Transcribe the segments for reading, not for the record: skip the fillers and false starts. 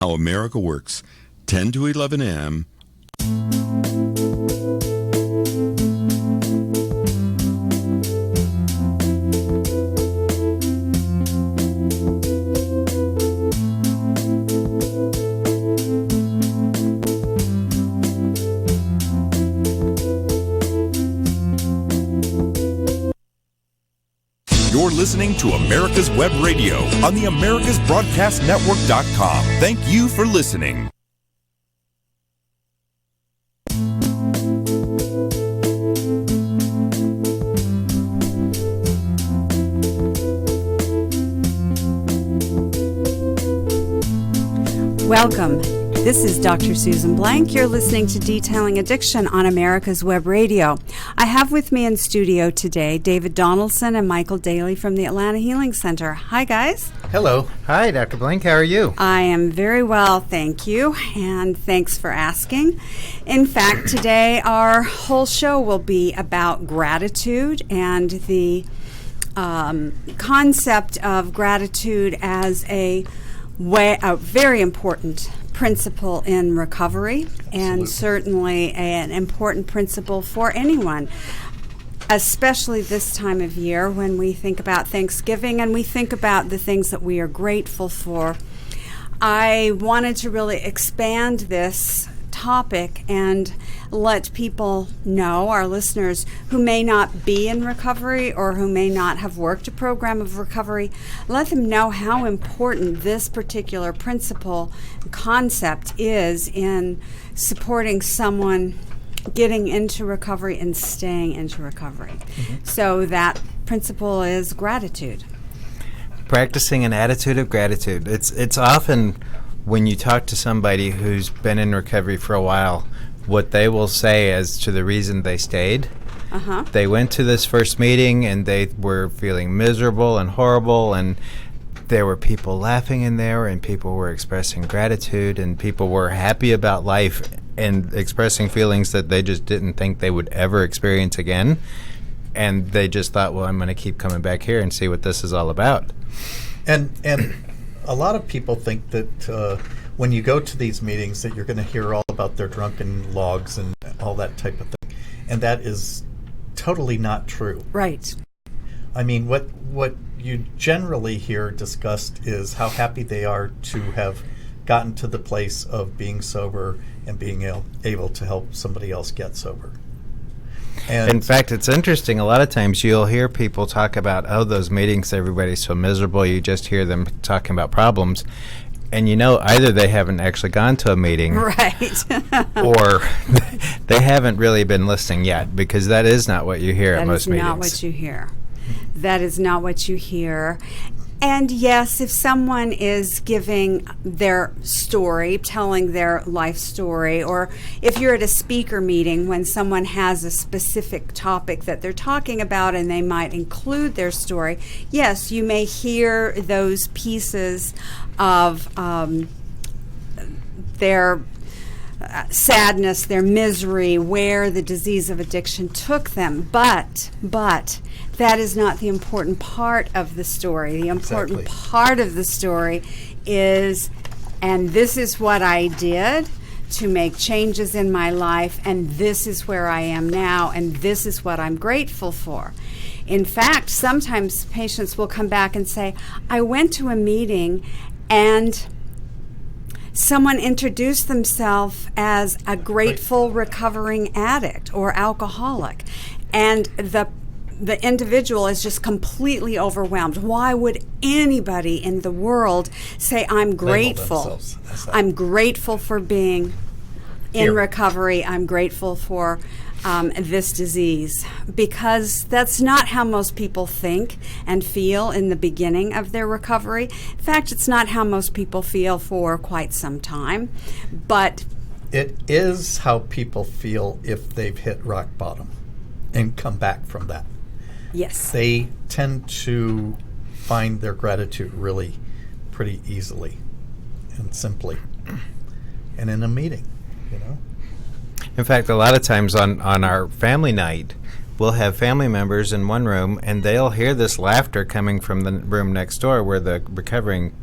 How America Works, 10 to 11 a.m. You're listening to America's Web Radio on the AmericasBroadcastNetwork.com. Thank you for listening. Welcome. This is Dr. Susan Blank. You're listening to Detailing Addiction on America's Web Radio. I have with me in studio today David Donaldson and Michael Daly from the Atlanta Healing Center. Hi, guys. Hello. Hi, Dr. Blank. How are you? I am very well, thank you, and thanks for asking. In fact, today our whole show will be about gratitude and the concept of gratitude as a very important principle in recovery. Absolutely. And certainly an important principle for anyone, especially this time of year when we think about Thanksgiving and we think about the things that we are grateful for. I wanted to really expand this topic and let people know, our listeners who may not be in recovery or who may not have worked a program of recovery, let them know how important this particular principle concept is in supporting someone getting into recovery and staying into recovery. Mm-hmm. So that principle is gratitude. Practicing an attitude of gratitude. It's often when you talk to somebody who's been in recovery for a while, what they will say as to the reason they stayed. Uh-huh. They went to this first meeting and they were feeling miserable and horrible, and there were people laughing in there, and people were expressing gratitude, and people were happy about life and expressing feelings that they just didn't think they would ever experience again. And they just thought, well, I'm going to keep coming back here and see what this is all about. And a lot of people think that when you go to these meetings that you're going to hear all about their drunken logs and all that type of thing. And that is totally not true. Right. I mean, what you generally hear discussed is how happy they are to have gotten to the place of being sober and being able to help somebody else get sober. And in fact, it's interesting. A lot of times you'll hear people talk about, those meetings, everybody's so miserable. You just hear them talking about problems. And either they haven't actually gone to a meeting, right, or they haven't really been listening yet, because that is not what you hear at most meetings. That is not what you hear. That is not what you hear. And yes, if someone is giving their story, telling their life story, or if you're at a speaker meeting when someone has a specific topic that they're talking about and they might include their story, yes, you may hear those pieces of their sadness, their misery, where the disease of addiction took them. But that is not the important part of the story. The important part of the story is, and this is what I did to make changes in my life, and this is where I am now, and this is what I'm grateful for. In fact, sometimes patients will come back and say, I went to a meeting and someone introduced themselves as a grateful recovering addict or alcoholic, and the individual is just completely overwhelmed. Why would anybody in the world say, I'm grateful? I'm grateful for being in recovery. I'm grateful for this disease, because that's not how most people think and feel in the beginning of their recovery. In fact, it's not how most people feel for quite some time, but it is how people feel if they've hit rock bottom and come back from that. Yes. They tend to find their gratitude really pretty easily and simply, and in a meeting, In fact, a lot of times on our family night, we'll have family members in one room, and they'll hear this laughter coming from the room next door where the recovering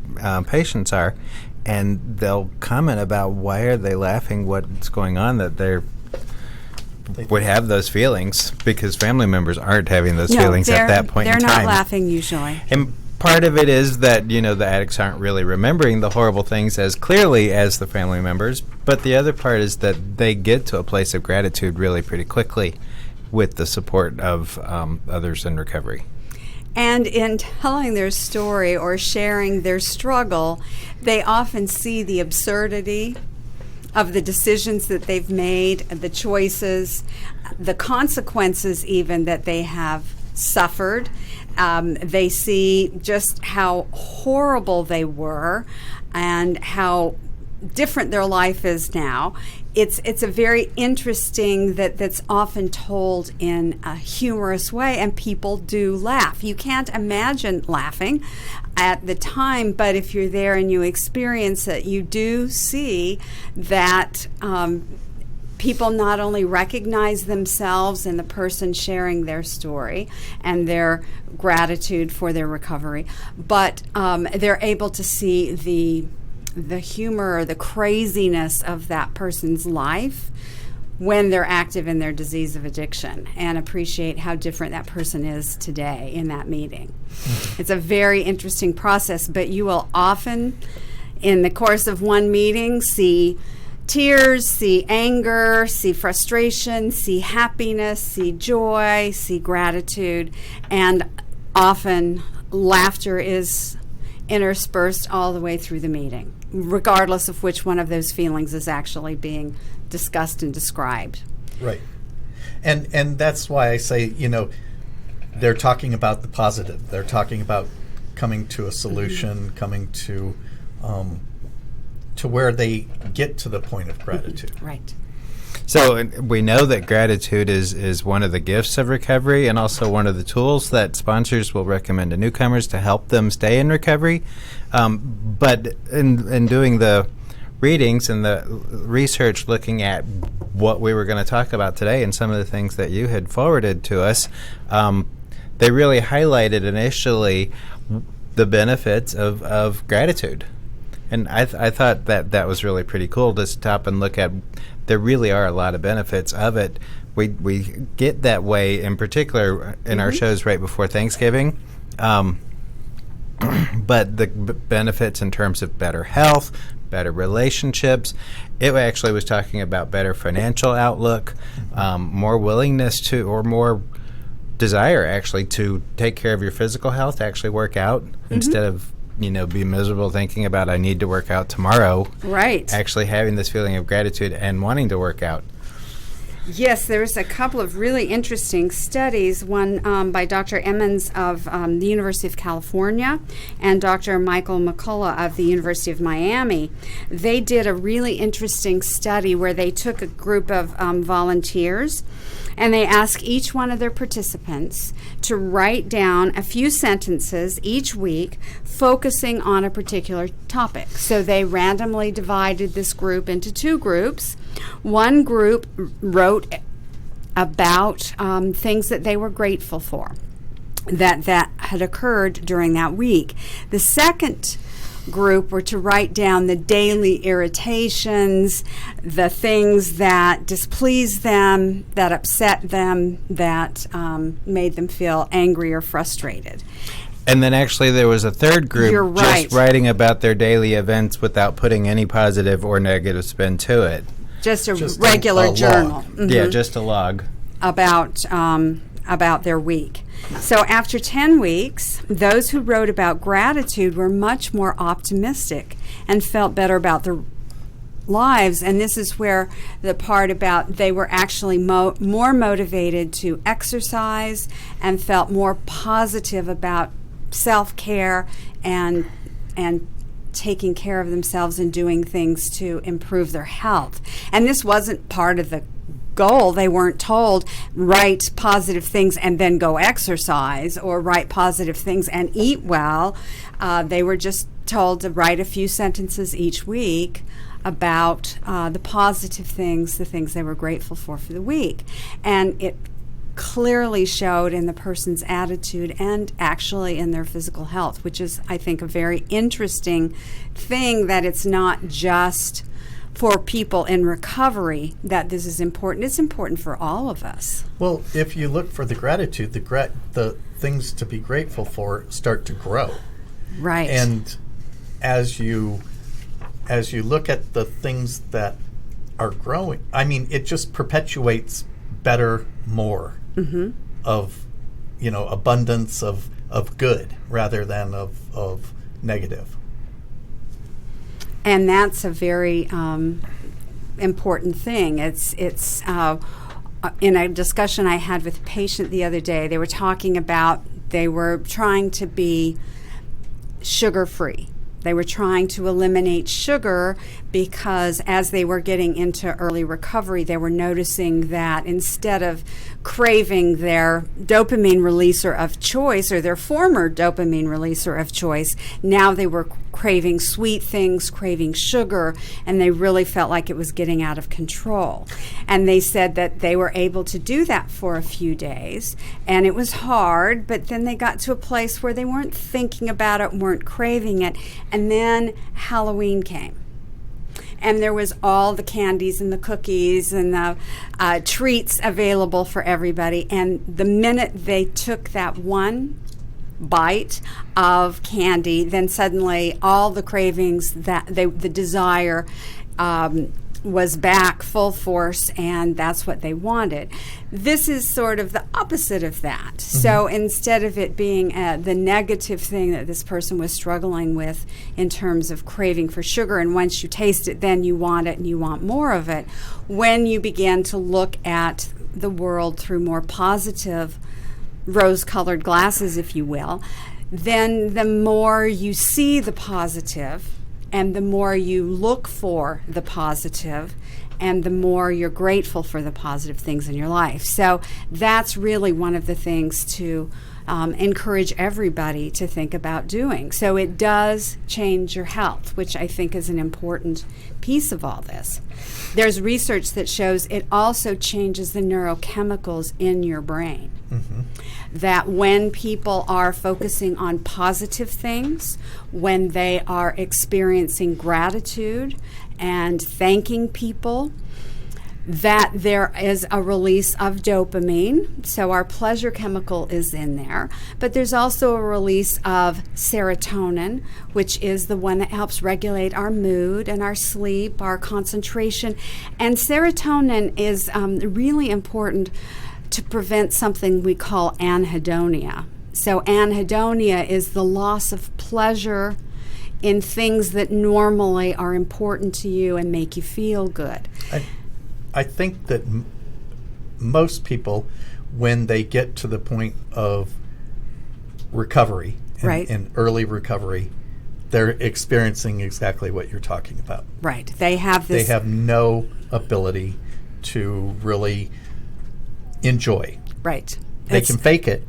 patients are, and they'll comment about why are they laughing, what's going on, that they would have those feelings, because family members aren't having those feelings at that point in time. They're not laughing usually. And part of it is that, the addicts aren't really remembering the horrible things as clearly as the family members, but the other part is that they get to a place of gratitude really pretty quickly with the support of others in recovery. And in telling their story or sharing their struggle, they often see the absurdity of the decisions that they've made, the choices, the consequences even that they have suffered. They see just how horrible they were and how different their life is now. It's a very interesting that's often told in a humorous way, and people do laugh. You can't imagine laughing at the time, but if you're there and you experience it, you do see that people not only recognize themselves in the person sharing their story and their gratitude for their recovery, but they're able to see the humor or the craziness of that person's life when they're active in their disease of addiction, and appreciate how different that person is today in that meeting. It's a very interesting process, but you will often, in the course of one meeting, see tears, see anger, see frustration, see happiness, see joy, see gratitude, and often laughter is interspersed all the way through the meeting, regardless of which one of those feelings is actually being discussed and described. Right. And that's why I say, they're talking about the positive. They're talking about coming to a solution, coming to where they get to the point of gratitude. Right. So we know that gratitude is one of the gifts of recovery, and also one of the tools that sponsors will recommend to newcomers to help them stay in recovery. But in doing the readings and the research looking at what we were going to talk about today and some of the things that you had forwarded to us, they really highlighted initially the benefits of gratitude. And I thought that was really pretty cool to stop and look at. There really are a lot of benefits of it. We get that way, in particular, in our shows right before Thanksgiving. But the benefits in terms of better health, better relationships. It actually was talking about better financial outlook, more willingness to, or more desire, actually, to take care of your physical health, to actually work out instead of be miserable thinking about I need to work out tomorrow. Right. Actually having this feeling of gratitude and wanting to work out. Yes, there's a couple of really interesting studies, one by Dr. Emmons of the University of California and Dr. Michael McCullough of the University of Miami. They did a really interesting study where they took a group of volunteers and they asked each one of their participants to write down a few sentences each week focusing on a particular topic. So they randomly divided this group into two groups. One group wrote about things that they were grateful for that had occurred during that week. The second group were to write down the daily irritations, the things that displeased them, that upset them, that made them feel angry or frustrated. And then actually there was a third group You're right. just writing about their daily events without putting any positive or negative spin to it. Just a Just regular a journal. log. Yeah, just a log. About their week. So after 10 weeks, those who wrote about gratitude were much more optimistic and felt better about their lives. And this is where the part about they were actually more motivated to exercise and felt more positive about self-care and taking care of themselves and doing things to improve their health. And this wasn't part of the goal. They weren't told write positive things and then go exercise, or write positive things and eat well. They were just told to write a few sentences each week about the positive things, the things they were grateful for the week. And it clearly showed in the person's attitude and actually in their physical health, which is, I think, a very interesting thing, that it's not just for people in recovery that this is important. It's important for all of us. Well, if you look for the gratitude, the things to be grateful for start to grow. Right. And as you look at the things that are growing, I mean, it just perpetuates better, more of, abundance of good rather than of negative. And that's a very important thing. It's in a discussion I had with a patient the other day, they were talking about they were trying to be sugar-free. They were trying to eliminate sugar because as they were getting into early recovery, they were noticing that instead of craving their dopamine releaser of choice, or their former dopamine releaser of choice, now they were craving sweet things, craving sugar, and they really felt like it was getting out of control. And they said that they were able to do that for a few days, and it was hard, but then they got to a place where they weren't thinking about it, weren't craving it, and then Halloween came. And there was all the candies and the cookies and the treats available for everybody. And the minute they took that one bite of candy, then suddenly all the cravings, the desire was back full force, and that's what they wanted. This is sort of the opposite of that. Mm-hmm. So instead of it being the negative thing that this person was struggling with in terms of craving for sugar, and once you taste it, then you want it and you want more of it, when you begin to look at the world through more positive, rose-colored glasses, if you will, then the more you see the positive, and the more you look for the positive, and the more you're grateful for the positive things in your life. So that's really one of the things to encourage everybody to think about doing. So it does change your health, which I think is an important piece of all this. There's research that shows it also changes the neurochemicals in your brain. Mm-hmm. That when people are focusing on positive things, when they are experiencing gratitude and thanking people, that there is a release of dopamine. So our pleasure chemical is in there. But there's also a release of serotonin, which is the one that helps regulate our mood and our sleep, our concentration. And serotonin is really important to prevent something we call anhedonia. So anhedonia is the loss of pleasure in things that normally are important to you and make you feel good. I think that most people, when they get to the point of recovery, in early recovery, they're experiencing exactly what you're talking about. Right. They have this. They have no ability to really enjoy. Right. They can fake it,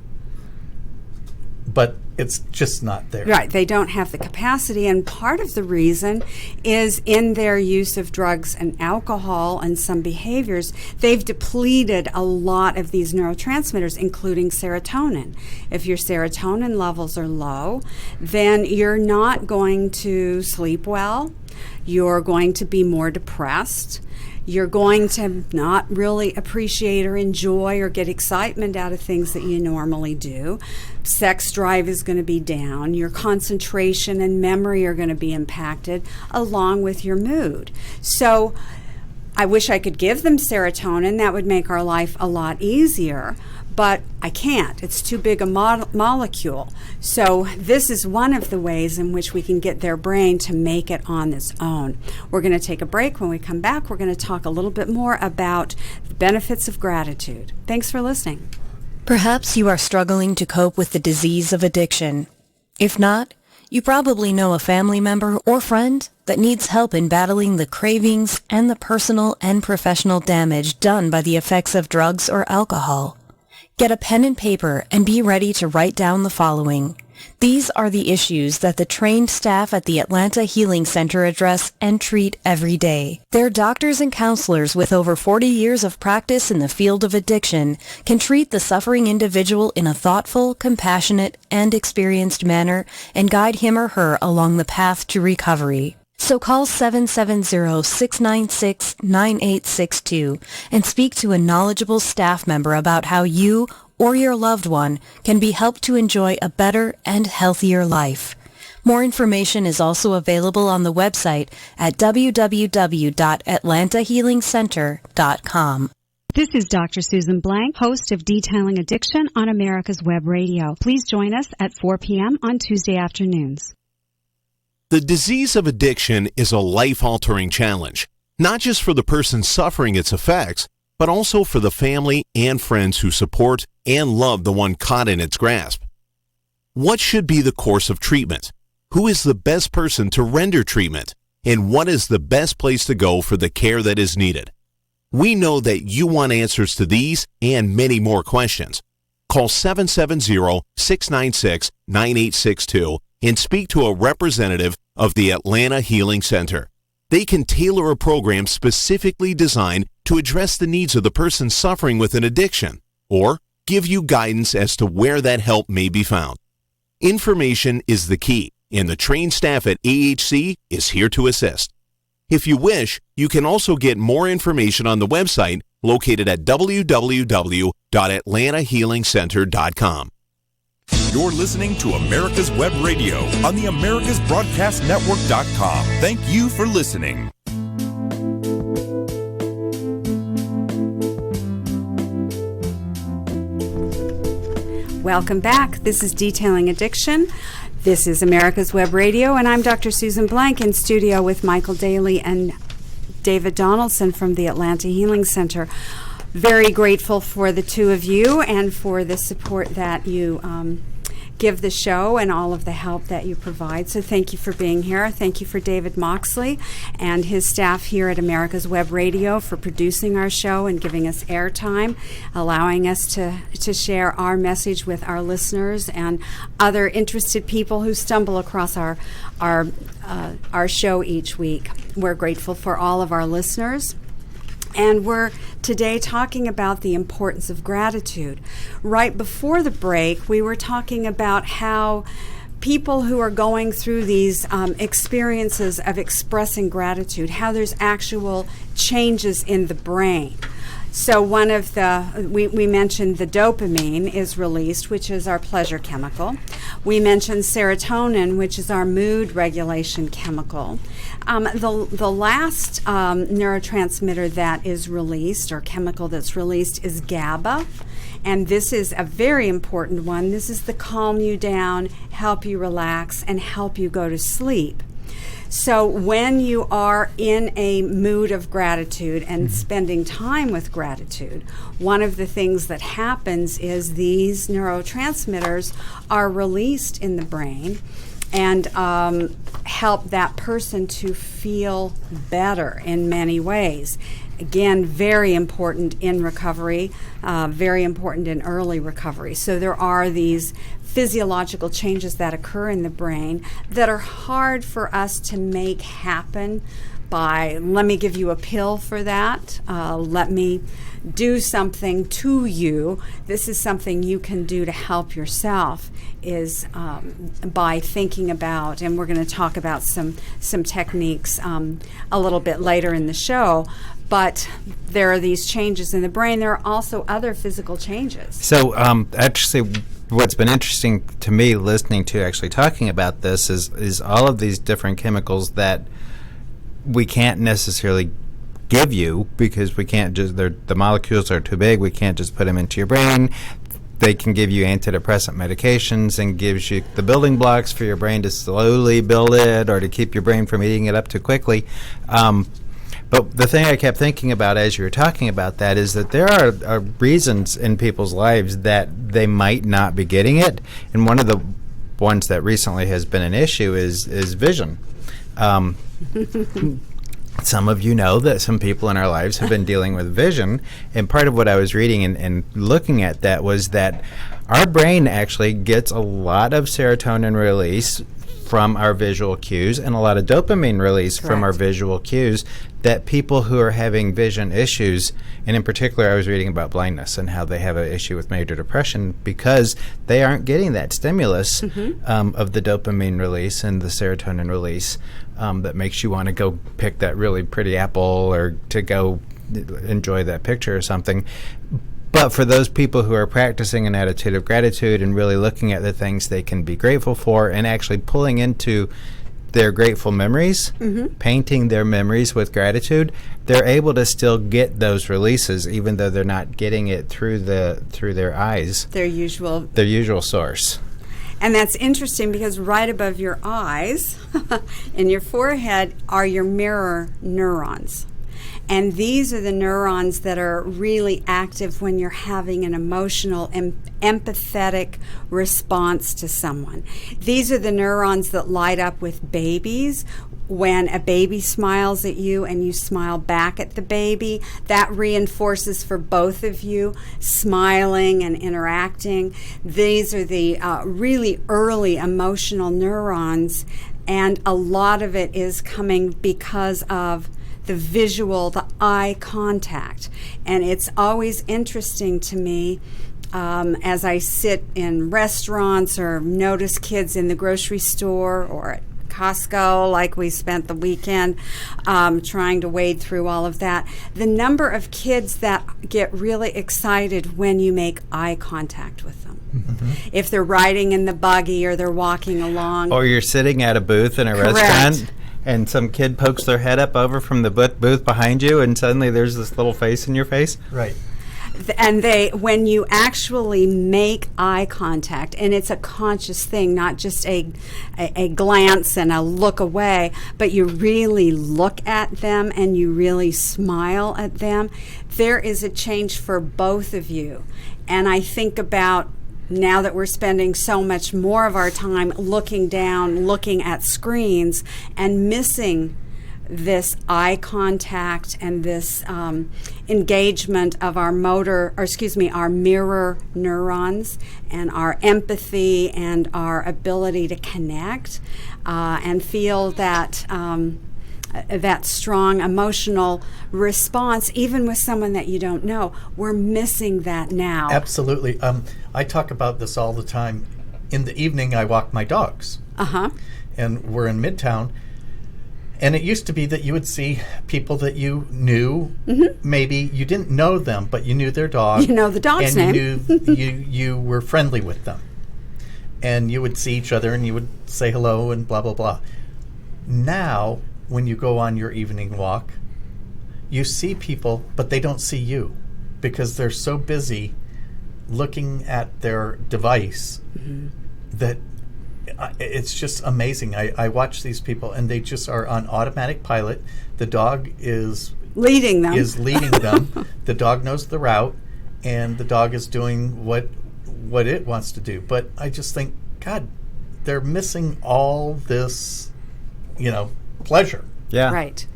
but it's just not there. Right. They don't have the capacity, and part of the reason is in their use of drugs and alcohol and some behaviors, they've depleted a lot of these neurotransmitters, including serotonin. If your serotonin levels are low, then you're not going to sleep well. You're going to be more depressed. You're going to not really appreciate or enjoy or get excitement out of things that you normally do. Sex drive is going to be down. Your concentration and memory are going to be impacted, along with your mood. So I wish I could give them serotonin. That would make our life a lot easier. But I can't. It's too big a molecule. So this is one of the ways in which we can get their brain to make it on its own. We're going to take a break. When we come back, we're going to talk a little bit more about the benefits of gratitude. Thanks for listening. Perhaps you are struggling to cope with the disease of addiction. If not, you probably know a family member or friend that needs help in battling the cravings and the personal and professional damage done by the effects of drugs or alcohol. Get a pen and paper and be ready to write down the following. These are the issues that the trained staff at the Atlanta Healing Center address and treat every day. Their doctors and counselors with over 40 years of practice in the field of addiction can treat the suffering individual in a thoughtful, compassionate, and experienced manner and guide him or her along the path to recovery. So call 770-696-9862 and speak to a knowledgeable staff member about how you or your loved one can be helped to enjoy a better and healthier life. More information is also available on the website at www.atlantahealingcenter.com. This is Dr. Susan Blank, host of Detailing Addiction on America's Web Radio. Please join us at 4 p.m. on Tuesday afternoons. The disease of addiction is a life-altering challenge, not just for the person suffering its effects, but also for the family and friends who support and love the one caught in its grasp. What should be the course of treatment? Who is the best person to render treatment? And what is the best place to go for the care that is needed? We know that you want answers to these and many more questions. Call 770-696-9862 and speak to a representative of the Atlanta Healing Center. They can tailor a program specifically designed to address the needs of the person suffering with an addiction, or give you guidance as to where that help may be found. Information is the key, and the trained staff at AHC is here to assist. If you wish, you can also get more information on the website located at www.atlantahealingcenter.com. You're listening to America's Web Radio on the AmericasBroadcastNetwork.com. Thank you for listening. Welcome back. This is Detailing Addiction. This is America's Web Radio, and I'm Dr. Susan Blank in studio with Michael Daly and David Donaldson from the Atlanta Healing Center. Very grateful for the two of you and for the support that you give the show and all of the help that you provide. So thank you for being here. Thank you for David Moxley and his staff here at America's Web Radio for producing our show and giving us airtime, allowing us to share our message with our listeners and other interested people who stumble across our show each week. We're grateful for all of our listeners. And we're today talking about the importance of gratitude. Right before the break, we were talking about how people who are going through these experiences of expressing gratitude, how there's actual changes in the brain. So one of we mentioned the dopamine is released, which is our pleasure chemical. We mentioned serotonin, which is our mood regulation chemical. The last neurotransmitter that is released, or chemical that's released, is GABA. And this is a very important one. This is the calm you down, help you relax, and help you go to sleep. So when you are in a mood of gratitude and spending time with gratitude, one of the things that happens is these neurotransmitters are released in the brain and help that person to feel better in many ways. Again, very important in recovery, very important in early recovery. So there are these physiological changes that occur in the brain that are hard for us to make happen by, let me give you a pill for that, let me do something to you. This is something you can do to help yourself, is by thinking about, and we're going to talk about some techniques a little bit later in the show, but there are these changes in the brain. There are also other physical changes. So actually, what's been interesting to me listening to actually talking about this is all of these different chemicals that we can't necessarily give you because we can't just, the molecules are too big. We can't just put them into your brain. They can give you antidepressant medications and gives you the building blocks for your brain to slowly build it or to keep your brain from eating it up too quickly. But the thing I kept thinking about as you were talking about that is that there are reasons in people's lives that they might not be getting it. And one of the ones that recently has been an issue is vision. Some of you know that some people in our lives have been dealing with vision. And part of what I was reading and looking at that was that Our brain actually gets a lot of serotonin release from our visual cues and a lot of dopamine release from our visual cues that people who are having vision issues, and in particular I was reading about blindness and how they have an issue with major depression because they aren't getting that stimulus of the dopamine release and the serotonin release that makes you want to go pick that really pretty apple or to go enjoy that picture or something. But for those people who are practicing an attitude of gratitude and really looking at the things they can be grateful for and actually pulling into their grateful memories, painting their memories with gratitude, they're able to still get those releases even though they're not getting it through their eyes, Their usual source. And that's interesting because right above your eyes in your forehead are your mirror neurons. And these are the neurons that are really active when you're having an emotional, empathetic response to someone. These are the neurons that light up with babies. When a baby smiles at you and you smile back at the baby, that reinforces for both of you smiling and interacting. These are the really early emotional neurons, and a lot of it is coming because of the visual, the eye contact. And it's always interesting to me as I sit in restaurants or notice kids in the grocery store or at Costco, like we spent the weekend trying to wade through all of that. The number of kids that get really excited when you make eye contact with them. If they're riding in the buggy or they're walking along. Or you're sitting at a booth in a restaurant and some kid pokes their head up over from the booth behind you and suddenly there's this little face in your face. Right. And when you actually make eye contact, and it's a conscious thing, not just a glance and a look away, but you really look at them and you really smile at them, there is a change for both of you. And I think about now that we're spending so much more of our time looking down, looking at screens, and missing this eye contact and this engagement of our our mirror neurons and our empathy and our ability to connect and feel that that strong emotional response, even with someone that you don't know. We're missing that now. Absolutely. I talk about this all the time. In the evening, I walk my dogs. And we're in Midtown. And it used to be that you would see people that you knew. Maybe you didn't know them, but you knew their dog. You know the dog's name. And you were friendly with them. And you would see each other and you would say hello and blah, blah, blah. Now, when you go on your evening walk, you see people, but they don't see you because they're so busy looking at their device that it's just amazing. I watch these people and they just are on automatic pilot. The dog is leading them. The dog knows the route and the dog is doing what it wants to do. But I just think, God, they're missing all this, pleasure. Yeah. Right.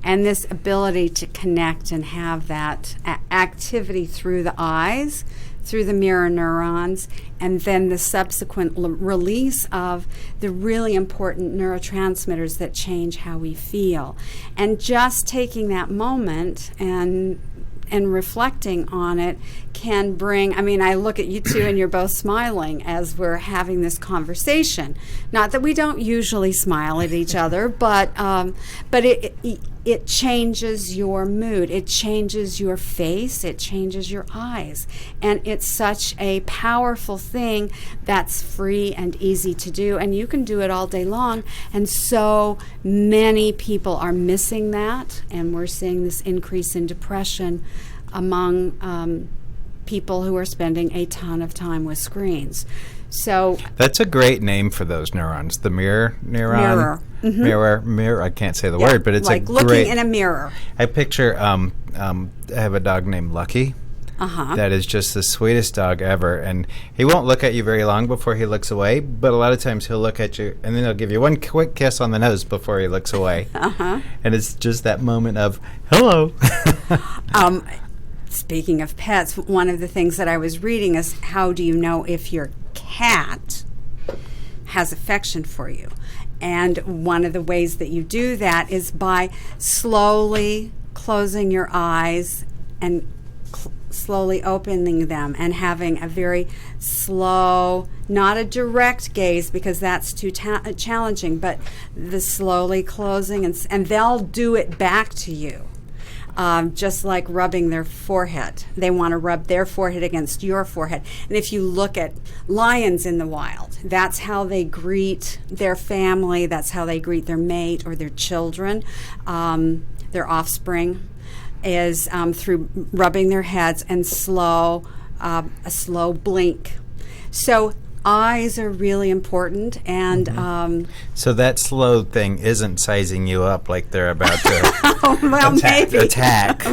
And this ability to connect and have that activity through the eyes, through the mirror neurons, and then the subsequent release of the really important neurotransmitters that change how we feel. And just taking that moment and reflecting on it can bring, I look at you two and you're both smiling as we're having this conversation. Not that we don't usually smile at each other, but it changes your mood. It changes your face. It changes your eyes. And it's such a powerful thing that's free and easy to do. And you can do it all day long. And so many people are missing that. And we're seeing this increase in depression among people who are spending a ton of time with screens. So that's a great name for those neurons. The mirror neuron. Mirror. I can't say the word, but it's like a looking great, in a mirror. I picture. I have a dog named Lucky. That is just the sweetest dog ever, and he won't look at you very long before he looks away. But a lot of times he'll look at you, and then he'll give you one quick kiss on the nose before he looks away. And it's just that moment of hello. speaking of pets, one of the things that I was reading is how do you know if your cat has affection for you? And one of the ways that you do that is by slowly closing your eyes and slowly opening them and having a very slow, not a direct gaze because that's too challenging, but the slowly closing, and they'll do it back to you. Just like rubbing their forehead. They want to rub their forehead against your forehead. And if you look at lions in the wild, that's how they greet their family, that's how they greet their mate or their children, their offspring, is through rubbing their heads and a slow blink. So eyes are really important, and so that slow thing isn't sizing you up like they're about to maybe attack.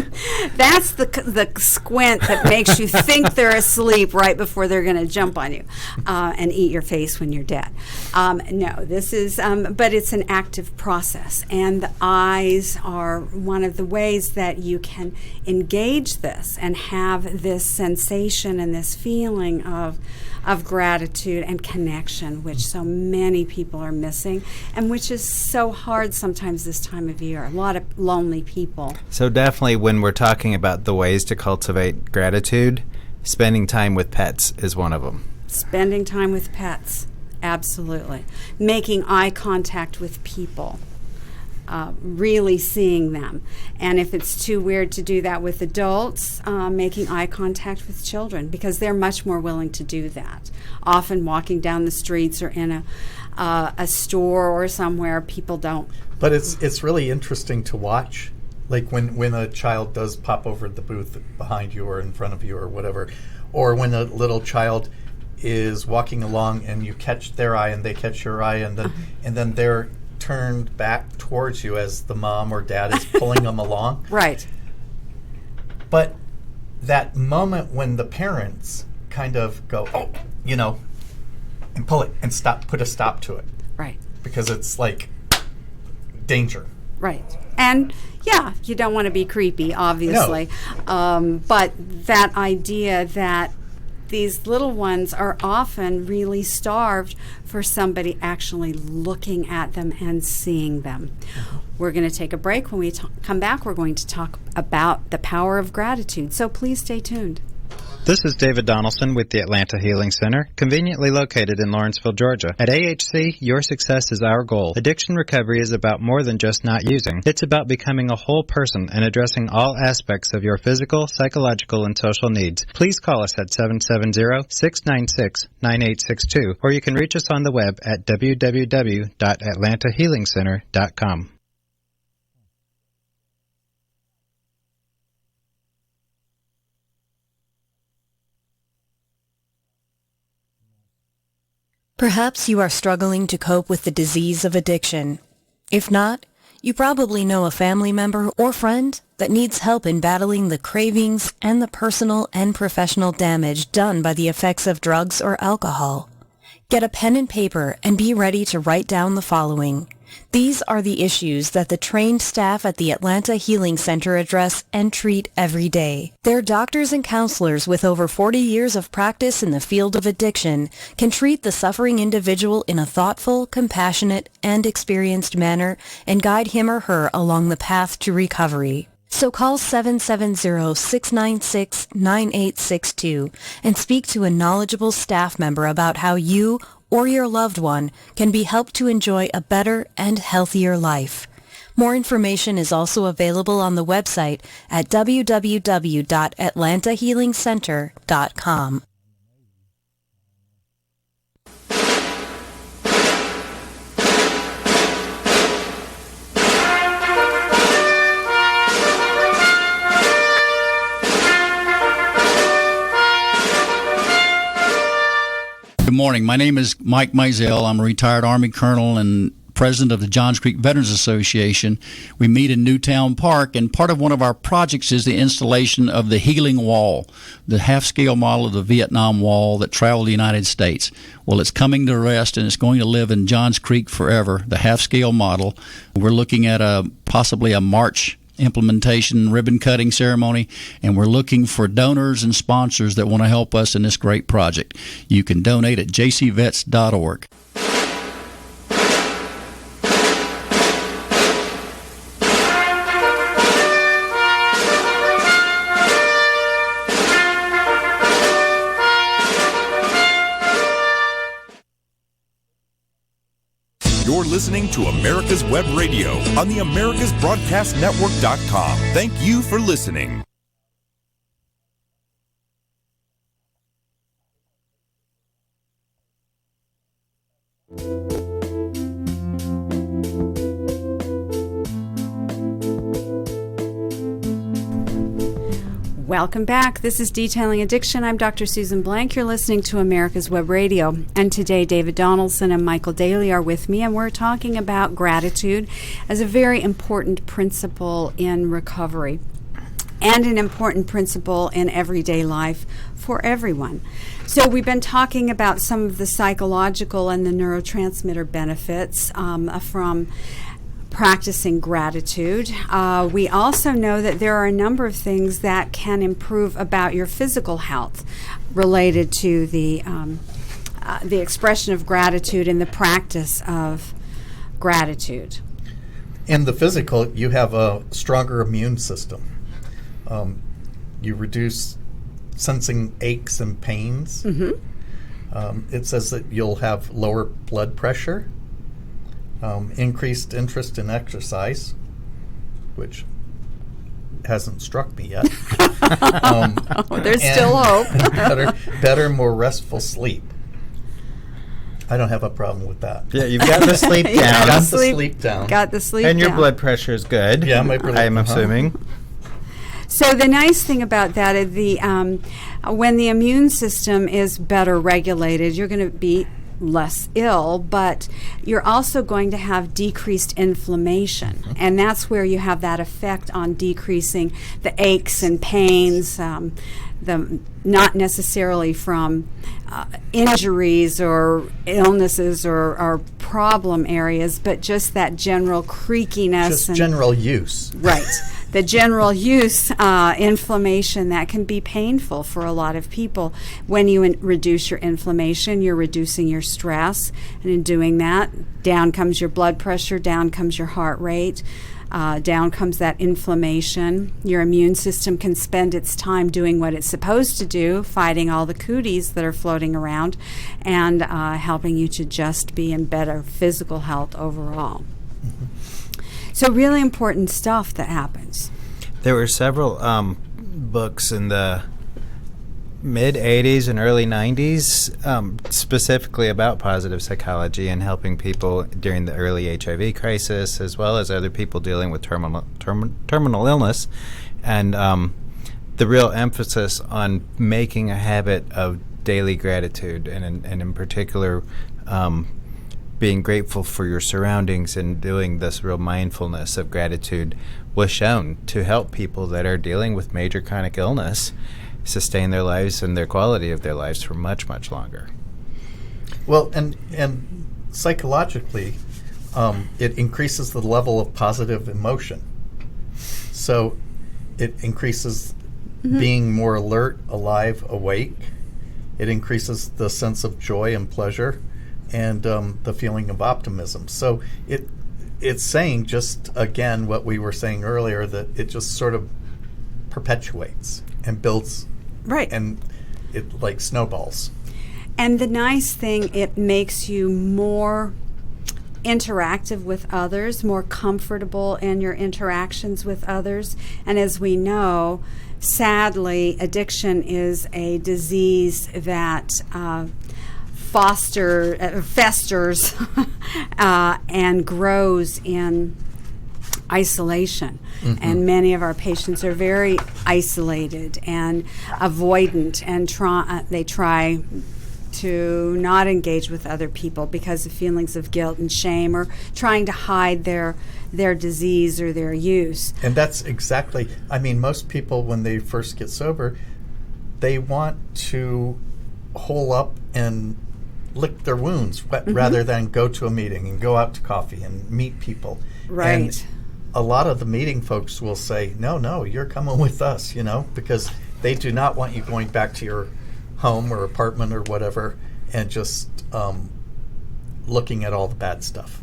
That's the squint that makes you think they're asleep right before they're going to jump on you and eat your face when you're dead. No, this is, but it's an active process, and the eyes are one of the ways that you can engage this and have this sensation and this feeling of gratitude and connection, which so many people are missing, and which is so hard sometimes this time of year. A lot of lonely people. So definitely when we're talking about the ways to cultivate gratitude, spending time with pets is one of them. Spending time with pets, absolutely. Making eye contact with people. Really seeing them. And if it's too weird to do that with adults, making eye contact with children, because they're much more willing to do that. Often walking down the streets or in a store or somewhere, people don't. But it's really interesting to watch. Like when a child does pop over the booth behind you or in front of you or whatever, or when a little child is walking along and you catch their eye and they catch your eye, and then they're turned back towards you as the mom or dad is pulling them along. Right. But that moment when the parents kind of go, oh, and pull it and put a stop to it. Right. Because it's like danger. Right. And yeah, you don't want to be creepy, obviously. No. But that idea that these little ones are often really starved for somebody actually looking at them and seeing them. We're going to take a break. When we come back, we're going to talk about the power of gratitude. So please stay tuned. This is David Donaldson with the Atlanta Healing Center, conveniently located in Lawrenceville, Georgia. At AHC, your success is our goal. Addiction recovery is about more than just not using. It's about becoming a whole person and addressing all aspects of your physical, psychological, and social needs. Please call us at 770-696-9862, or you can reach us on the web at www.atlantahealingcenter.com. Perhaps you are struggling to cope with the disease of addiction. If not, you probably know a family member or friend that needs help in battling the cravings and the personal and professional damage done by the effects of drugs or alcohol. Get a pen and paper and be ready to write down the following. These are the issues that the trained staff at the Atlanta Healing Center address and treat every day. Their doctors and counselors with over 40 years of practice in the field of addiction can treat the suffering individual in a thoughtful, compassionate, and experienced manner and guide him or her along the path to recovery. So call 770-696-9862 and speak to a knowledgeable staff member about how you or your loved one can be helped to enjoy a better and healthier life. More information is also available on the website at www.atlantahealingcenter.com. Good morning. My name is Mike Mizell. I'm a retired Army colonel and president of the Johns Creek Veterans Association. We meet in Newtown Park, and part of one of our projects is the installation of the Healing Wall, the half-scale model of the Vietnam Wall that traveled the United States. Well, it's coming to rest, and it's going to live in Johns Creek forever, the half-scale model. We're looking at possibly a March implementation, ribbon cutting ceremony, and we're looking for donors and sponsors that want to help us in this great project. You can donate at jcvets.org. You're listening to America's Web Radio on the AmericasBroadcastNetwork.com. Thank you for listening. Welcome back. This is Detailing Addiction. I'm Dr. Susan Blank. You're listening to America's Web Radio. And today, David Donaldson and Michael Daly are with me, and we're talking about gratitude as a very important principle in recovery and an important principle in everyday life for everyone. So we've been talking about some of the psychological and the neurotransmitter benefits from practicing gratitude. We also know that there are a number of things that can improve about your physical health related to the expression of gratitude and the practice of gratitude. In the physical, you have a stronger immune system. You reduce sensing aches and pains. It says that you'll have lower blood pressure. Increased interest in exercise, which hasn't struck me yet. There's still hope. better, more restful sleep. I don't have a problem with that. Yeah, you've got the sleep down. Got the sleep down. Got the sleep And your down. blood pressure is good. Yeah, my blood. I'm assuming. So the nice thing about that is when the immune system is better regulated, you're going to be less ill, but you're also going to have decreased inflammation, and that's where you have that effect on decreasing the aches and pains, not necessarily from injuries or illnesses or problem areas, but just that general creakiness. Just and general use. Right. The general use inflammation that can be painful for a lot of people. When you reduce your inflammation, you're reducing your stress, and in doing that, down comes your blood pressure, down comes your heart rate, down comes that inflammation. Your immune system can spend its time doing what it's supposed to do, fighting all the cooties that are floating around, and helping you to just be in better physical health overall. So really important stuff that happens. There were several books in the mid-'80s and early '90s specifically about positive psychology and helping people during the early HIV crisis, as well as other people dealing with terminal illness. And the real emphasis on making a habit of daily gratitude, and in particular being grateful for your surroundings and doing this real mindfulness of gratitude was shown to help people that are dealing with major chronic illness sustain their lives and their quality of their lives for much, much longer. Well, and psychologically, it increases the level of positive emotion. So it increases being more alert, alive, awake. It increases the sense of joy and pleasure, and the feeling of optimism. So it's saying, just again what we were saying earlier, that it just sort of perpetuates and builds, right, and it like snowballs. And the nice thing, it makes you more interactive with others, more comfortable in your interactions with others. And as we know, sadly, addiction is a disease that festers and grows in isolation. And many of our patients are very isolated and avoidant, and they try to not engage with other people because of feelings of guilt and shame, or trying to hide their disease or their use. And that's exactly, I mean, most people when they first get sober, they want to hole up and lick their wounds rather than go to a meeting and go out to coffee and meet people. Right. a lot of the meeting folks will say, no, you're coming with us, because they do not want you going back to your home or apartment or whatever and just looking at all the bad stuff.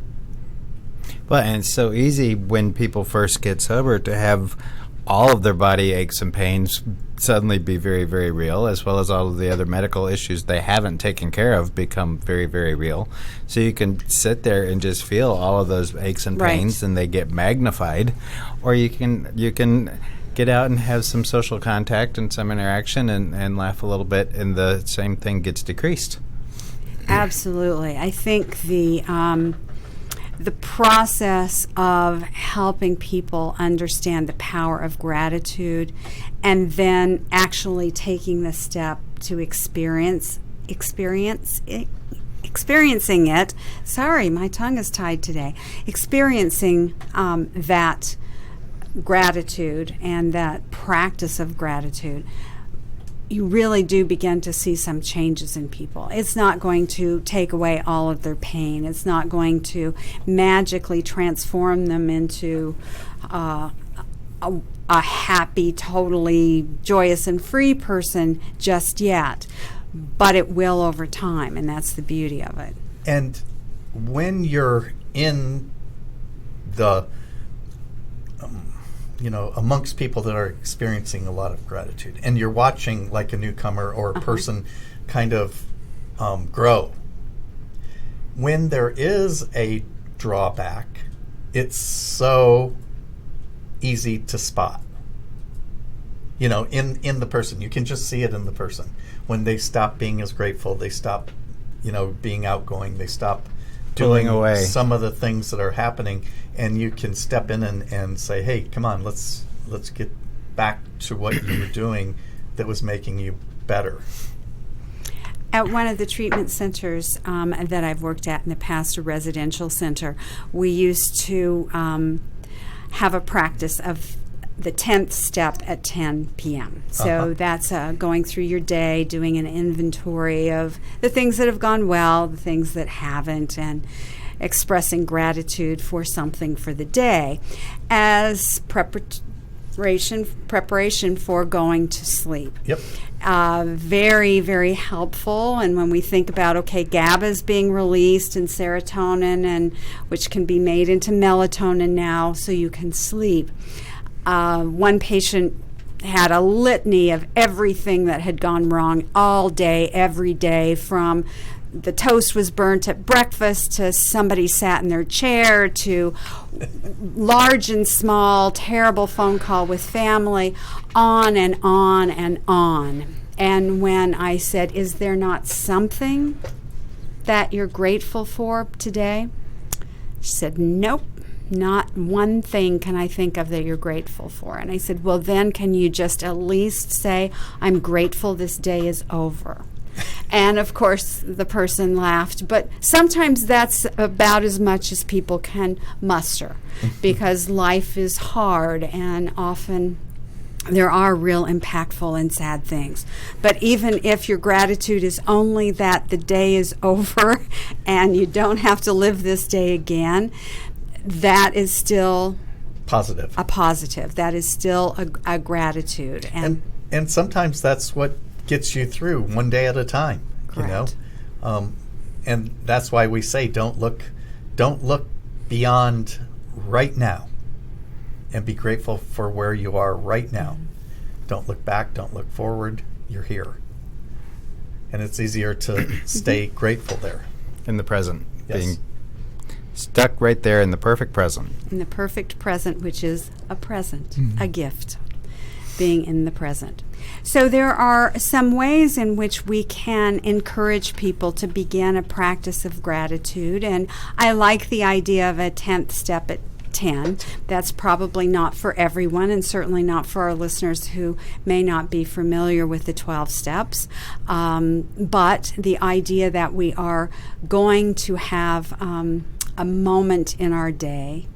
Well, and it's so easy when people first get sober to have all of their body aches and pains suddenly be very, very real, as well as all of the other medical issues they haven't taken care of become very, very real. So you can sit there and just feel all of those aches and pains, and they get magnified. Or you can get out and have some social contact and some interaction and laugh a little bit, and the same thing gets decreased. Absolutely. I think the process of helping people understand the power of gratitude and then actually taking the step to experiencing it. Sorry, my tongue is tied today. Experiencing that gratitude and that practice of gratitude, you really do begin to see some changes in people. It's not going to take away all of their pain. It's not going to magically transform them into a happy, totally joyous and free person just yet. But it will over time, and that's the beauty of it. And when you're in the amongst people that are experiencing a lot of gratitude, and you're watching like a newcomer or a person kind of grow, when there is a drawback, it's so easy to spot. In the person. You can just see it in the person. When they stop being as grateful, they stop, being outgoing, they stop doing away some of the things that are happening, and you can step in and say, hey, come on, let's get back to what you were doing that was making you better. At one of the treatment centers that I've worked at in the past, a residential center, we used to have a practice of the 10th step at 10 p.m. So that's going through your day, doing an inventory of the things that have gone well, the things that haven't, and expressing gratitude for something for the day as preparation for going to sleep. Yep. Very, very helpful. And when we think about, GABA is being released and serotonin, and which can be made into melatonin now so you can sleep. One patient had a litany of everything that had gone wrong all day, every day, from the toast was burnt at breakfast to somebody sat in their chair to large and small, terrible phone call with family, on and on and on. And when I said, is there not something that you're grateful for today? She said, nope. Not one thing can I think of that you're grateful for. And I said, well, then can you just at least say, I'm grateful this day is over? And of course, the person laughed. But sometimes that's about as much as people can muster because life is hard, and often there are real impactful and sad things. But even if your gratitude is only that the day is over and you don't have to live this day again, that is still positive. A positive. That is still a gratitude. And sometimes that's what gets you through one day at a time. Correct. And that's why we say don't look beyond right now, and be grateful for where you are right now. Don't look back, don't look forward. You're here. And it's easier to stay grateful there. In the present. Yes. Being stuck right there in the perfect present. In the perfect present, which is a present, a gift, being in the present. So there are some ways in which we can encourage people to begin a practice of gratitude. And I like the idea of a 10th step at 10. That's probably not for everyone, and certainly not for our listeners who may not be familiar with the 12 steps. But the idea that we are going to have a moment in our day,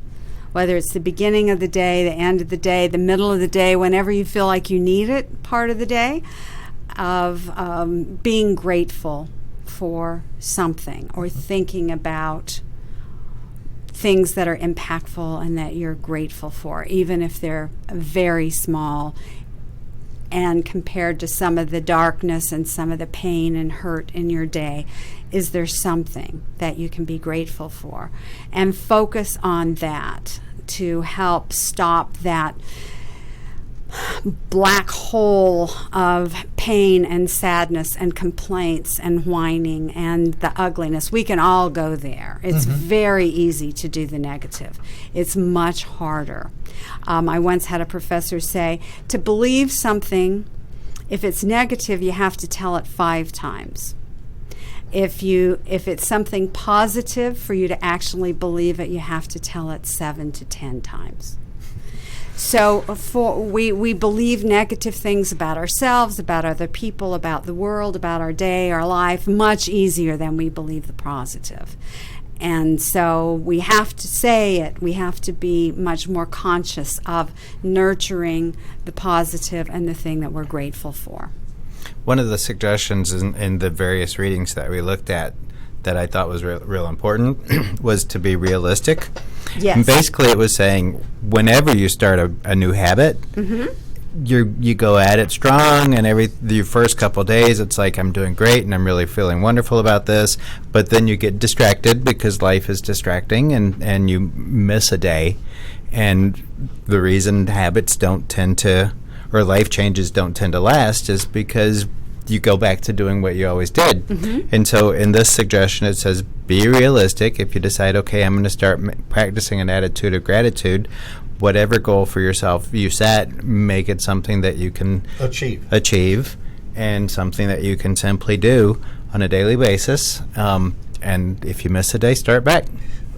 whether it's the beginning of the day, the end of the day, the middle of the day, whenever you feel like you need it, part of the day, of being grateful for something or thinking about things that are impactful and that you're grateful for, even if they're very small and compared to some of the darkness and some of the pain and hurt in your day. Is there something that you can be grateful for? And focus on that to help stop that black hole of pain and sadness and complaints and whining and the ugliness. We can all go there. It's very easy to do the negative. It's much harder. I once had a professor say, to believe something, if it's negative, you have to tell it 5 times. If it's something positive, for you to actually believe it, you have to tell it 7 to 10 times. So we believe negative things about ourselves, about other people, about the world, about our day, our life, much easier than we believe the positive. And so we have to say it. We have to be much more conscious of nurturing the positive and the thing that we're grateful for. One of the suggestions in the various readings that we looked at that I thought was real important was to be realistic. Yes. And basically it was saying whenever you start a new habit, you go at it strong, and the first couple of days it's like, I'm doing great and I'm really feeling wonderful about this, but then you get distracted because life is distracting, and you miss a day. And the reason habits don't tend to, or life changes don't tend to last, is because you go back to doing what you always did. And so in this suggestion it says, be realistic. If you decide, okay, I'm going to start practicing an attitude of gratitude, whatever goal for yourself you set, make it something that you can achieve and something that you can simply do on a daily basis. And if you miss a day, start back.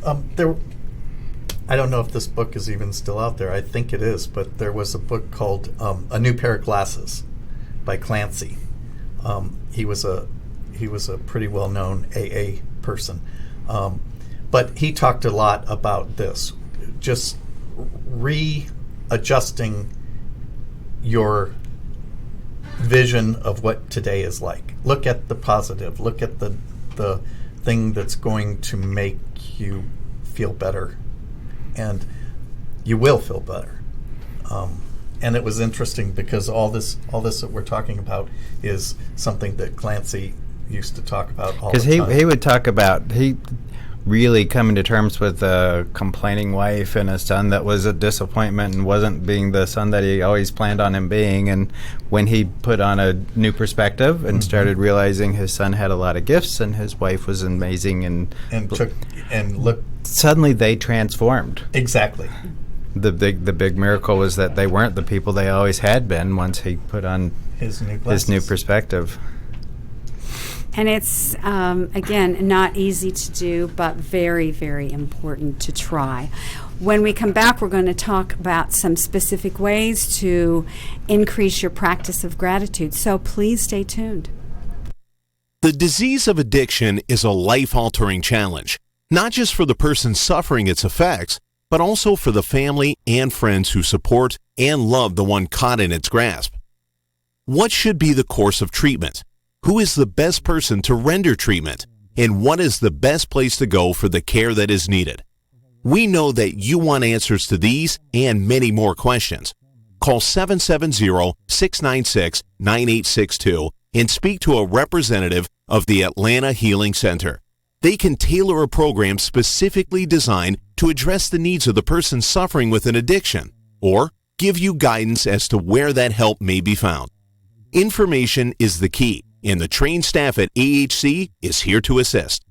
I don't know if this book is even still out there. I think it is, but there was a book called A New Pair of Glasses by Clancy. He was a pretty well-known AA person, but he talked a lot about this, just readjusting your vision of what today is like. Look at the positive. Look at the thing that's going to make you feel better, and you will feel better. And it was interesting because all this that we're talking about is something that Clancy used to talk about all the time. Because he would talk about really coming to terms with a complaining wife and a son that was a disappointment and wasn't being the son that he always planned on him being. And when he put on a new perspective and started realizing his son had a lot of gifts and his wife was amazing and suddenly they transformed. Exactly. The big miracle was that they weren't the people they always had been once he put on his new perspective. And it's, again, not easy to do, but very, very important to try. When we come back, we're going to talk about some specific ways to increase your practice of gratitude. So please stay tuned. The disease of addiction is a life-altering challenge, not just for the person suffering its effects, but also for the family and friends who support and love the one caught in its grasp. What should be the course of treatment? Who is the best person to render treatment? And what is the best place to go for the care that is needed? We know that you want answers to these and many more questions. Call 770-696-9862 and speak to a representative of the Atlanta Healing Center. They can tailor a program specifically designed to address the needs of the person suffering with an addiction, or give you guidance as to where that help may be found. Information is the key, and the trained staff at AHC is here to assist.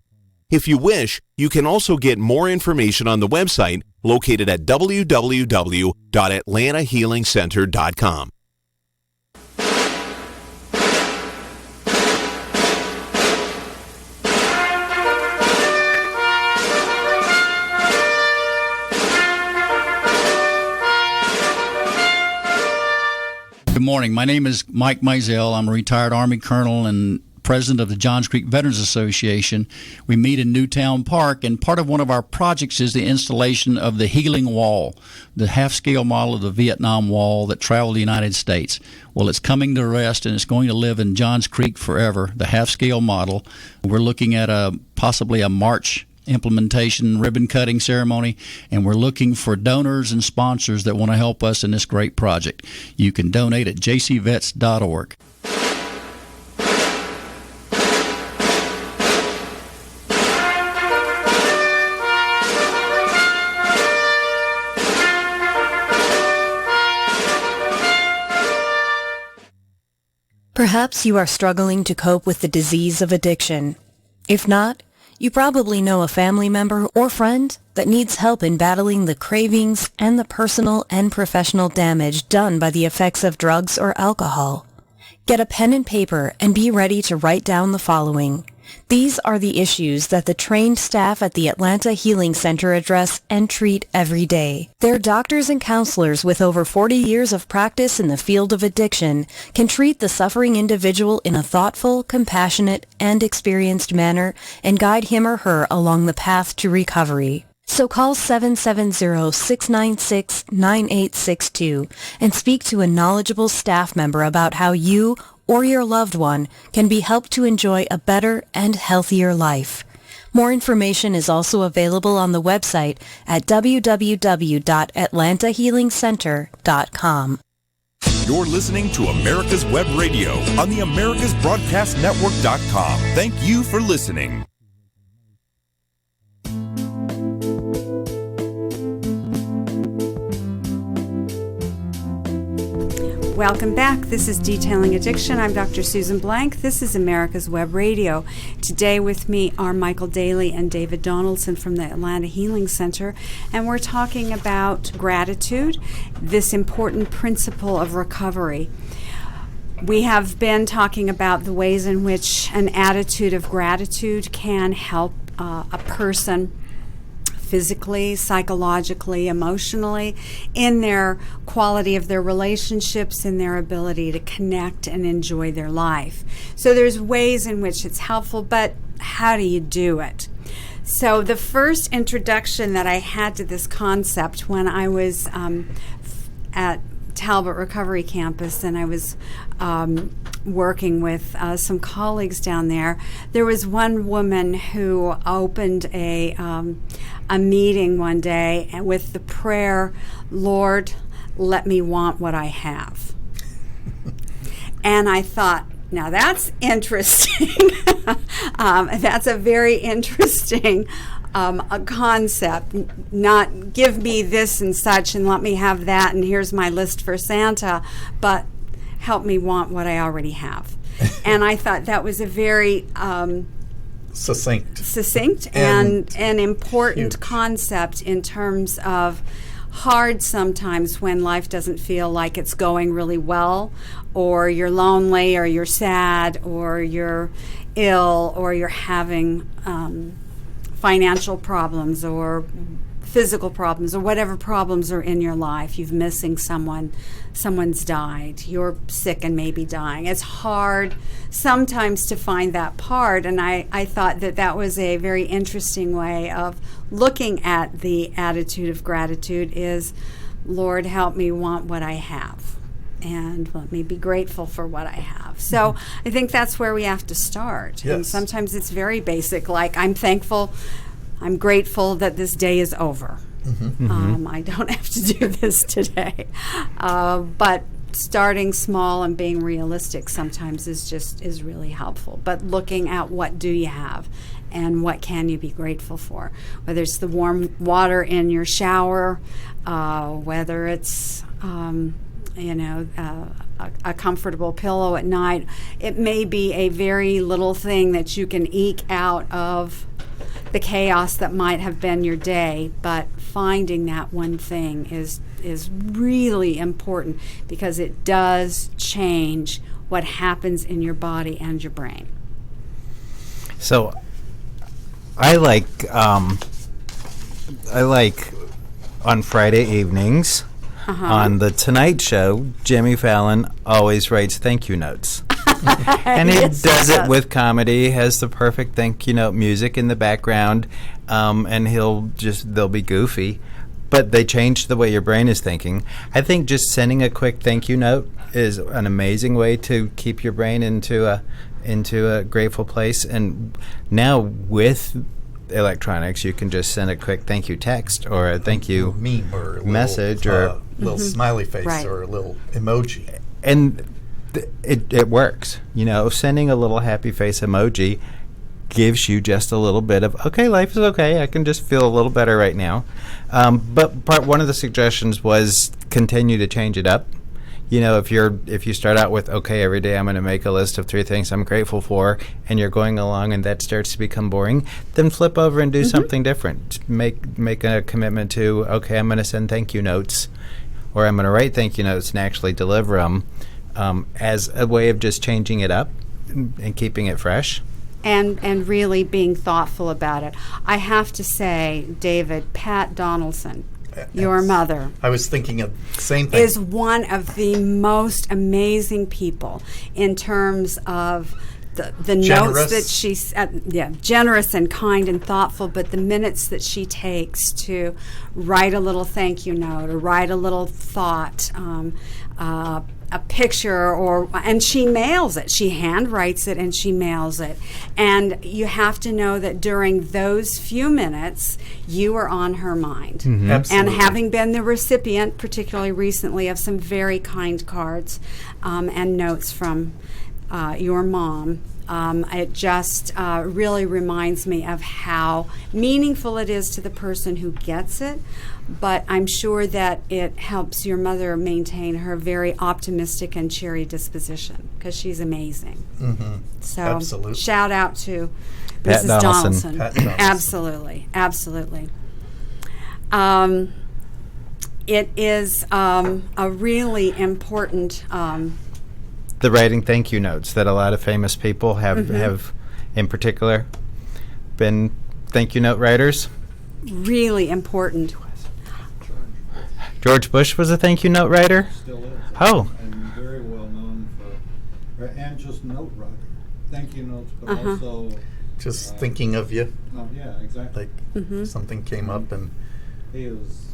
If you wish, you can also get more information on the website located at www.atlantahealingcenter.com. Good morning. My name is Mike Mizell. I'm a retired Army colonel and president of the Johns Creek Veterans Association. We meet in Newtown Park, and part of one of our projects is the installation of the Healing Wall, the half-scale model of the Vietnam Wall that traveled the United States. Well, it's coming to rest, and it's going to live in Johns Creek forever, the half-scale model. We're looking at possibly a March implementation, ribbon cutting ceremony, and we're looking for donors and sponsors that want to help us in this great project. You can donate at jcvets.org. Perhaps you are struggling to cope with the disease of addiction. If not, you probably know a family member or friend that needs help in battling the cravings and the personal and professional damage done by the effects of drugs or alcohol. Get a pen and paper and be ready to write down the following. These are the issues that the trained staff at the Atlanta Healing Center address and treat every day. Their doctors and counselors with over 40 years of practice in the field of addiction can treat the suffering individual in a thoughtful, compassionate, and experienced manner and guide him or her along the path to recovery. So call 770-696-9862 and speak to a knowledgeable staff member about how you or your loved one can be helped to enjoy a better and healthier life. More information is also available on the website at www.atlantahealingcenter.com. You're listening to America's Web Radio on the AmericasBroadcastNetwork.com. Thank you for listening. Welcome back. This is Detailing Addiction. I'm Dr. Susan Blank. This is America's Web Radio. Today with me are Michael Daly and David Donaldson from the Atlanta Healing Center, and we're talking about gratitude, this important principle of recovery. We have been talking about the ways in which an attitude of gratitude can help a person physically, psychologically, emotionally, in their quality of their relationships, in their ability to connect and enjoy their life. So there's ways in which it's helpful, but how do you do it? So the first introduction that I had to this concept when I was at Talbot Recovery Campus and I was working with some colleagues down there, there was one woman who opened a meeting one day with the prayer, "Lord, let me want what I have." And I thought, now that's interesting. That's a very interesting a concept. Not give me this and such and let me have that and here's my list for Santa, but help me want what I already have. And I thought that was a very succinct and an important huge concept in terms of hard sometimes when life doesn't feel like it's going really well, or you're lonely, or you're sad, or you're ill, or you're having financial problems or physical problems or whatever problems are in your life. You're missing someone, someone's died, you're sick and maybe dying. It's hard sometimes to find that part, and I thought that that was a very interesting way of looking at the attitude of gratitude is, Lord, help me want what I have, and let me be grateful for what I have. So I think that's where we have to start. Yes. And sometimes it's very basic, like I'm thankful, I'm grateful that this day is over. I don't have to do this today. But starting small and being realistic sometimes is really helpful. But looking at what do you have and what can you be grateful for, whether it's the warm water in your shower, whether it's a comfortable pillow at night. It may be a very little thing that you can eke out of the chaos that might have been your day, but finding that one thing is really important because it does change what happens in your body and your brain. So I like on Friday evenings on the Tonight Show, Jimmy Fallon always writes thank you notes. And he Yes, does he it does. with comedy, has the perfect thank you note music in the background, and they'll be goofy, but they change the way your brain is thinking. I think just sending a quick thank you note is an amazing way to keep your brain into a grateful place. And now with electronics, you can just send a quick thank you text or a thank you meme or a message little, or little smiley face Right. or a little emoji. and it works. Sending a little happy face emoji gives you just a little bit of, okay, life is okay. I can just feel a little better right now. But one of the suggestions was continue to change it up. If you start out with, okay, every day I'm going to make a list of 3 things I'm grateful for, and you're going along and that starts to become boring, then flip over and do something different. Make a commitment to, okay, I'm going to send thank you notes, or I'm going to write thank you notes and actually deliver them as a way of just changing it up and keeping it fresh. And really being thoughtful about it. I have to say, David, Pat Donaldson, your mother, I was thinking of the same thing. is one of the most amazing people in terms of the notes that she's generous and kind and thoughtful, but the minutes that she takes to write a little thank you note or write a little thought, a picture, and she mails it. She handwrites it and she mails it. And you have to know that during those few minutes, you are on her mind. Mm-hmm. Absolutely. And having been the recipient, particularly recently, of some very kind cards and notes from your mom, it just really reminds me of how meaningful it is to the person who gets it. But I'm sure that it helps your mother maintain her very optimistic and cheery disposition, because she's amazing. Mm-hmm. So Absolutely. shout out to Pat Mrs. Donaldson. Pat Donaldson. Absolutely, absolutely. It is a really important. The writing thank you notes that a lot of famous people have in particular been thank you note writers. Really important. George Bush was a thank you note writer. Still is. Oh. And very well known for, and just note writer. Thank you notes, but also. Just thinking of you, Yeah, exactly. like something came up and. He was,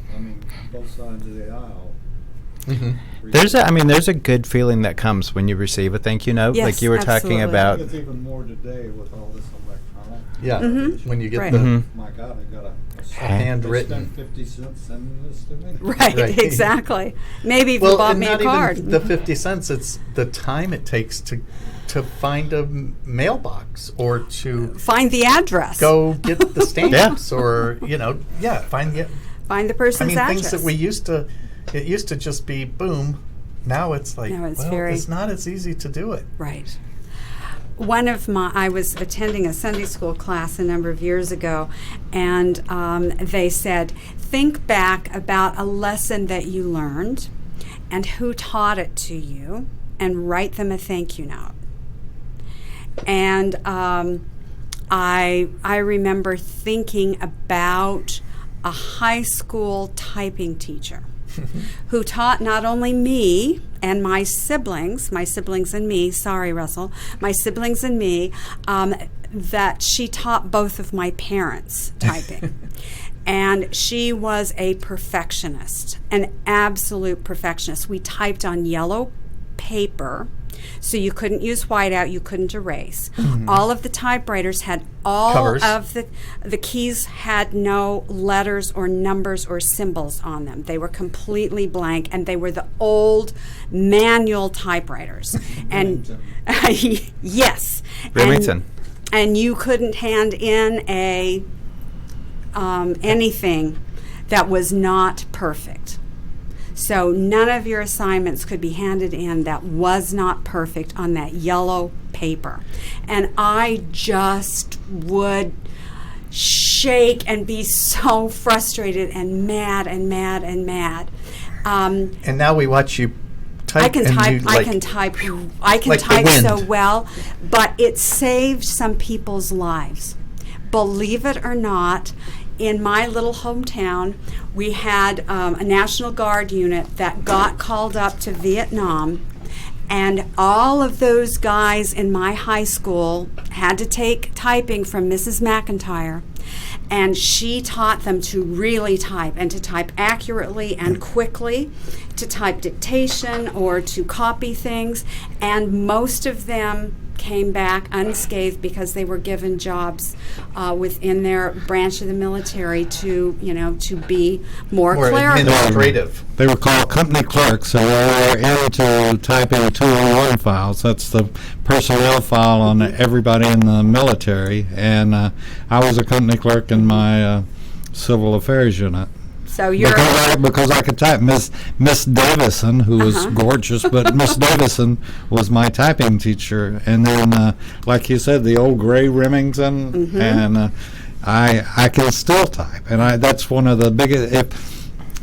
both sides of the aisle. Mm-hmm. There's a good feeling that comes when you receive a thank you note, Yes, like you were talking absolutely. I about. think it's even more today with all this electronic. Yeah, when you get Right. the My God, I got a handwritten. They spent 50 cents sending this to me. Right, exactly. Maybe if you bought and me a not card. even the 50 cents. It's the time it takes to find a mailbox or to Find the address. go get the stamps or Find the person's address. things that it used to just be boom. Now it's like, Now it's it's not as easy to do it. Right. I was attending a Sunday school class a number of years ago, and they said, think back about a lesson that you learned and who taught it to you, and write them a thank you note. And I remember thinking about a high school typing teacher who taught not only me and my siblings and me, sorry, Russell, my siblings and me, that she taught both of my parents typing. And she was a perfectionist, an absolute perfectionist. We typed on yellow paper, so you couldn't use whiteout, you couldn't erase. All of the typewriters had Covers. of the keys had no letters or numbers or symbols on them. They were completely blank, and they were the old manual typewriters. And yes, Remington. and you couldn't hand in a anything that was not perfect. So none of your assignments could be handed in that was not perfect on that yellow paper. And I just would shake and be so frustrated and mad and mad and mad. And now we watch you type. I can and type. you, I like, can type. like the wind. So well, but it saved some people's lives. Believe it or not, in my little hometown, we had a National Guard unit that got called up to Vietnam, and all of those guys in my high school had to take typing from Mrs. McIntyre, and she taught them to really type, and to type accurately and quickly, to type dictation or to copy things, and most of them came back unscathed because they were given jobs within their branch of the military to be more clerical. Administrative. They were called company clerks, and they were into typing 201 files. That's the personnel file on everybody in the military. And I was a company clerk in my civil affairs unit. So you're because I could type. Miss Davison, who was gorgeous, but Miss Davison was my typing teacher. And then, like you said, the old Gray Remington, and I can still type. And that's one of the biggest.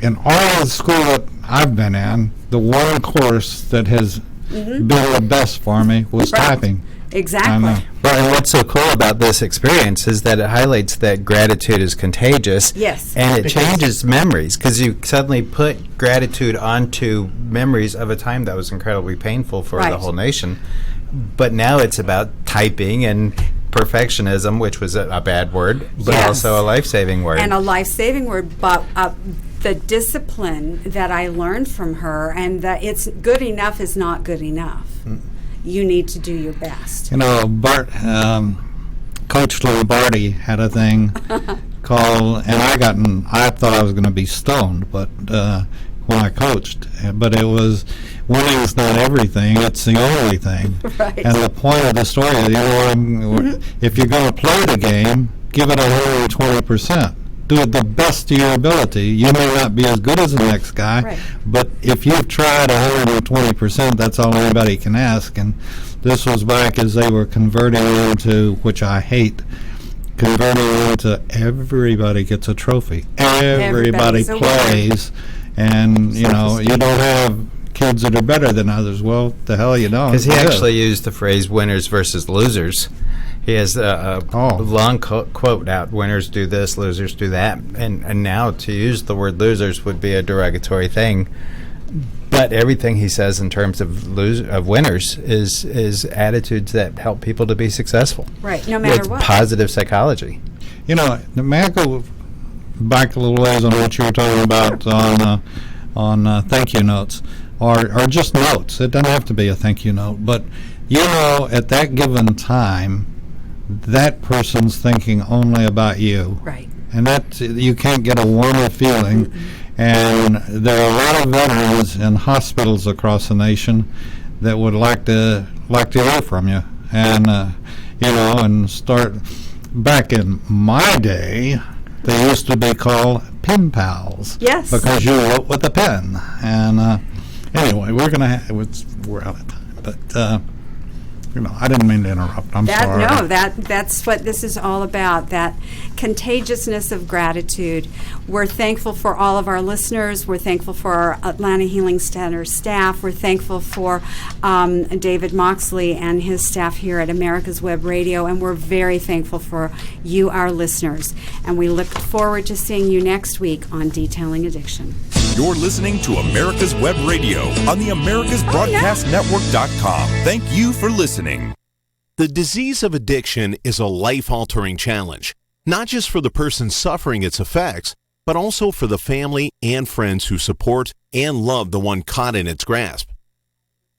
In all the school that I've been in, the one course that has been the best for me was typing. Exactly. Well, and what's so cool about this experience is that it highlights that gratitude is contagious. Yes. And it changes memories, because you suddenly put gratitude onto memories of a time that was incredibly painful for the whole nation. But now it's about typing and perfectionism, which was a bad word, but also a life-saving word. And a life-saving word, but the discipline that I learned from her, and that it's good enough is not good enough. You need to do your best. Bart, Coach Lombardi had a thing called, and I thought I was going to be stoned, but when I coached, but it was, winning's not everything, it's the only thing. Right. And the point of the story is, if you're going to play the game, give it 120%. Do it the best of your ability. You may not be as good as the next guy, but if you've tried 120%, that's all anybody can ask. And this was back as they were converting into, which I hate, converting into everybody gets a trophy. Everybody plays, and you don't have kids that are better than others. Well, the hell you don't. Because he actually used the phrase winners versus losers. He has a long quote out, winners do this, losers do that. And now to use the word losers would be a derogatory thing. But everything he says in terms of winners is attitudes that help people to be successful. Right, no matter it's what. Positive psychology. May I go back a little ways on what you were talking about on thank you notes, or just notes. It doesn't have to be a thank you note, but at that given time, that person's thinking only about you. Right. And that you can't get a warmer feeling. And there are a lot of veterans in hospitals across the nation that would like to hear from you. And and start back in my day, they used to be called pen pals. Yes. Because you wrote with a pen. And anyway, we're out of time. But I didn't mean to interrupt. I'm sorry. No, that's what this is all about, that contagiousness of gratitude. We're thankful for all of our listeners. We're thankful for our Atlanta Healing Center staff. We're thankful for David Moxley and his staff here at America's Web Radio, and we're very thankful for you, our listeners. And we look forward to seeing you next week on Detailing Addiction. You're listening to America's Web Radio on the AmericasBroadcastNetwork.com. Thank you for listening. The disease of addiction is a life-altering challenge, not just for the person suffering its effects, but also for the family and friends who support and love the one caught in its grasp.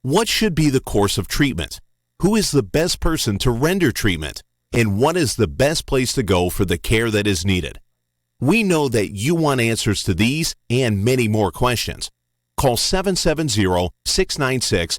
What should be the course of treatment? Who is the best person to render treatment? And what is the best place to go for the care that is needed? We know that you want answers to these and many more questions. Call 770-696-9866.